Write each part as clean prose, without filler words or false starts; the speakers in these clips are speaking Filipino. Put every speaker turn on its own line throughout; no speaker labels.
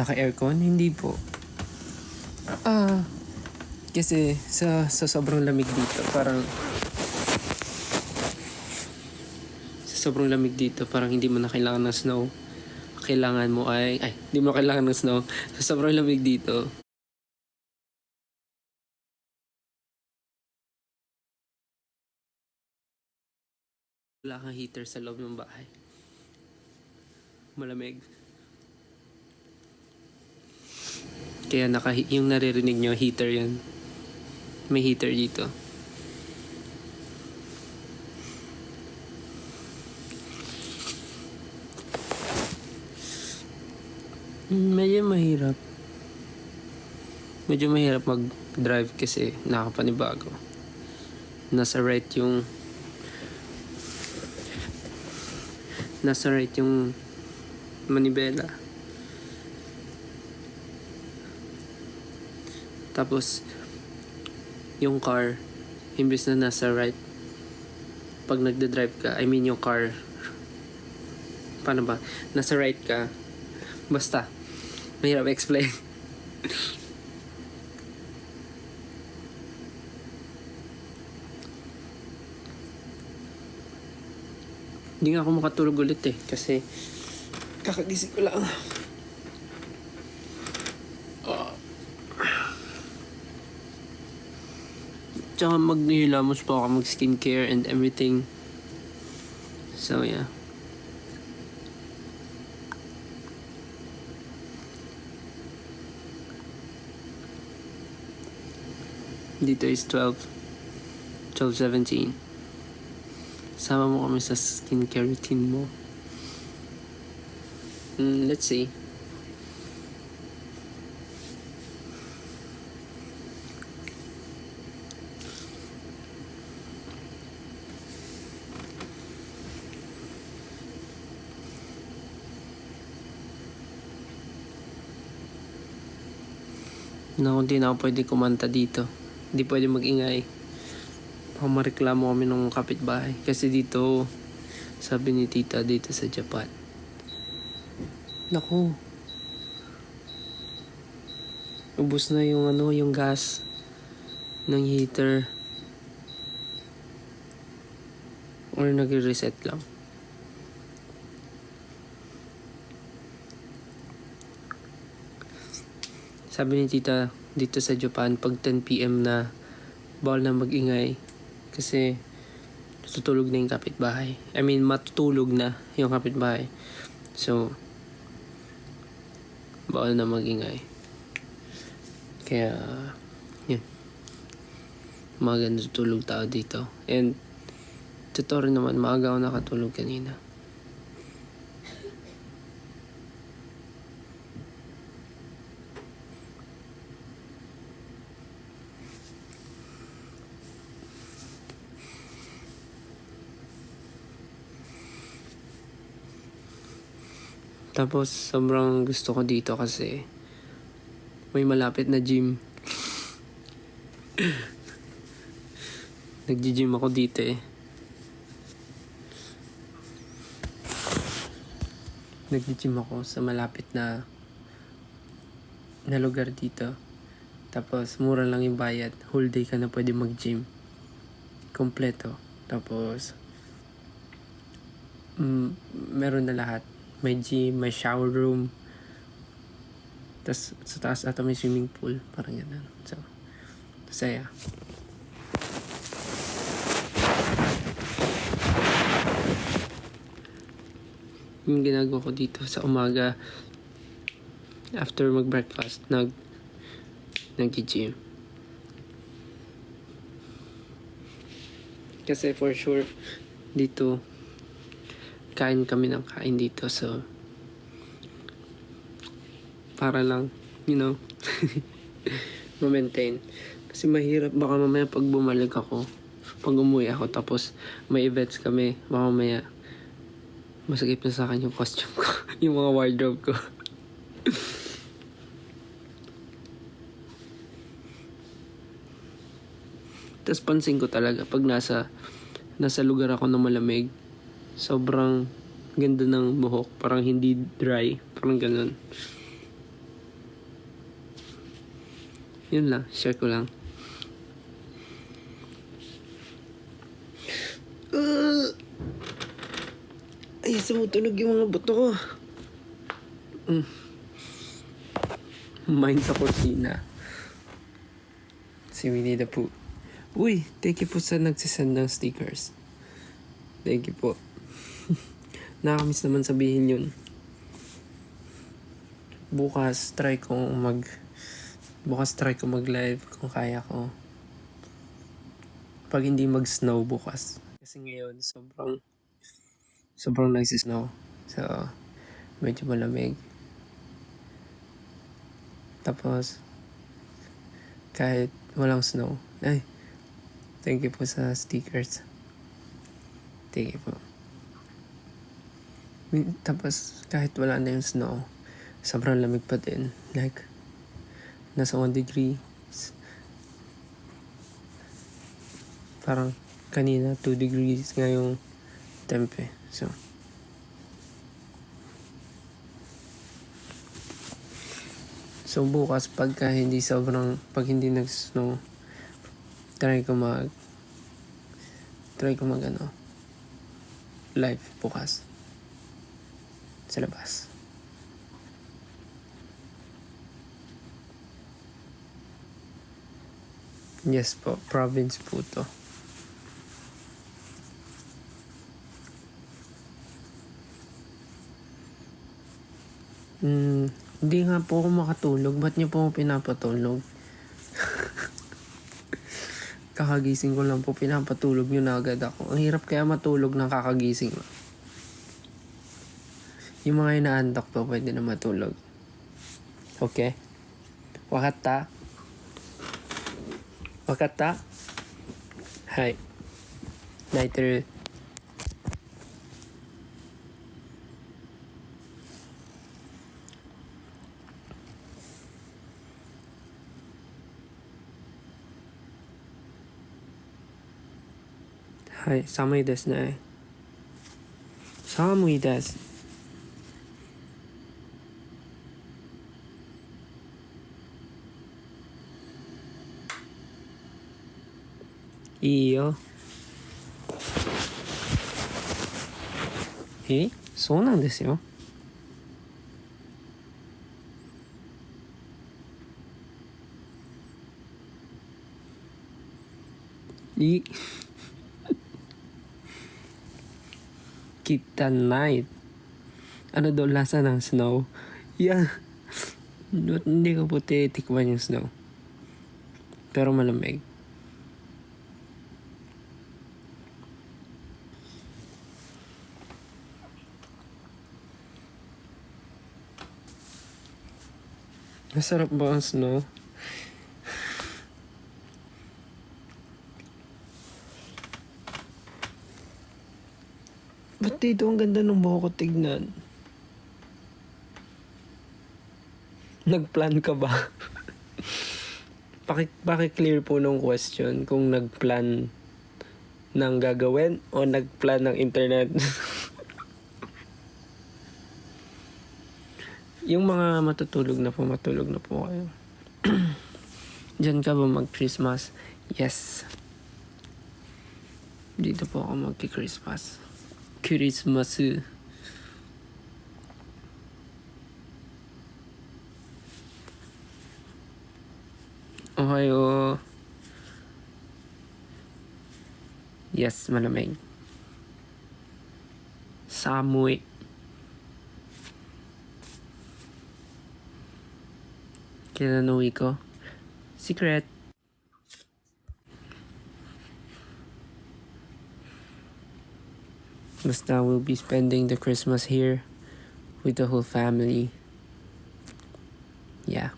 Naka-aircon? Hindi po. Kasi sa sobrang lamig dito, parang hindi mo na kailangan ng snow. Kailangan mo hindi mo kailangan ng snow. Sa sobrang lamig dito, wala kang heater sa loob ng bahay. Malamig. Kaya yung naririnig nyo, heater yan. May heater dito. Medyo mahirap mag-drive kasi nakapanibago. Nasa right yung manibela. Tapos yung car, imbes na nasa right, pag nagda-drive ka, yung car, paano ba? Nasa right ka, basta, mahirap explain. Hindi nga ako makatulog ulit kasi kakagising ko lang. Tsaka maghihilamos pa ako mag-skincare and everything. So yeah. Dito is 12:17. Sama mo kami sa skincare routine mo. Let's see. Hindi na ako pwede kumanta dito. Hindi pwede mag-ingay. Mareklamo kami ng kapitbahay. Kasi dito, sabi ni tita dito sa Japan. Naku. Ubus na yung gas ng heater. Or nag-reset lang. Sabi ni tita dito sa Japan, pag 10 PM na, bawal na mag-ingay. Kasi tutulog na yung kapitbahay. Matutulog na yung kapitbahay. So, bawal na mag-ingay. Kaya, yun. Maganda tutulog tao dito. And, totoo rin naman, maaga ako nakatulog kanina. Tapos, sobrang gusto ko dito kasi may malapit na gym. Nag-gym ako dito Nag-gym ako sa malapit na lugar dito. Tapos, mura lang yung bayad. Whole day ka na pwede mag-gym. Kompleto. Tapos, meron na lahat. May gym, may shower room. Tapos, sa taas ata may swimming pool. Parang yan. So, saya. Yung ginagawa ko dito sa umaga, after mag-breakfast, nag-gym. Kasi for sure, dito, kain kami ng kain dito. So, para lang, ma-maintain. Kasi mahirap, baka mamaya pag bumalik ako, pag umuwi ako, tapos may events kami, baka mamaya, masakit na sa akin yung costume ko, yung mga wardrobe ko. Tapos pansin ko talaga pag nasa lugar ako na malamig, sobrang ganda ng buhok. Parang hindi dry. Parang ganun. Yun lang. Share ko lang. Ay, sumutunog yung mga buto ko. Mine sa kusina. Si Winnie the Pooh. Uy, thank you po sa nagsisend ng stickers. Thank you po. Nakakamiss naman sabihin yun. Bukas try kong mag-live kung kaya ko. Pag hindi mag-snow bukas. Kasi ngayon sobrang nagsisnow. So, medyo malamig. Tapos, kahit walang snow. Ay, thank you po sa stickers. Thank you po. Tapos, kahit wala na yung snow, sobrang lamig pa din. Like, nasa 1 degree. Parang kanina 2 degrees ngayong tempe. So bukas pag hindi nag-snow, try ko mag live bukas sa labas. Yes po, province po to. Hindi nga po ako makatulog. Ba't niyo po ako pinapatulog? Kakagising ko lang po, pinapatulog niyo na agad ako. Ang hirap kaya matulog ng kakagising. Yung mga inaantok po, pwede na matulog. Okay? Wakata? Hi. Later. Hi, 寒いですね。寒いです。いいよ。そうなんですよ。Kryptonite. Ano daw lasa ng snow? Yeah. Hindi ko po titikman yung snow. Pero malamig. Masarap ba ang snow? Ba't dito ang ganda ng buhok ko tignan? Nagplan ka ba? Paki-clear po nung question kung nagplan ng gagawin o nagplan ng internet. Yung mga matulog na po kayo. Diyan ka ba mag-Christmas? Yes. Dito po ako mag-Christmas. Christmas. Ohayo. Yes, malamig. Samuy. Kailan uwi ko? Secret. Basta we'll be spending the Christmas here with the whole family. Yeah.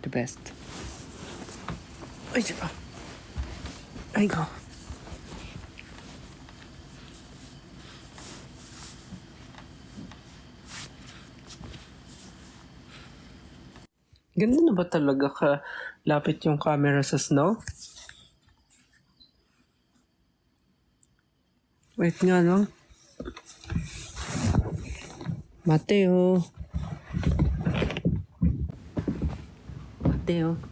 The best. Ay ko. Ganda na ba talaga ka lapit yung camera sa snow? Wait nga lang. Mateo. Mateo.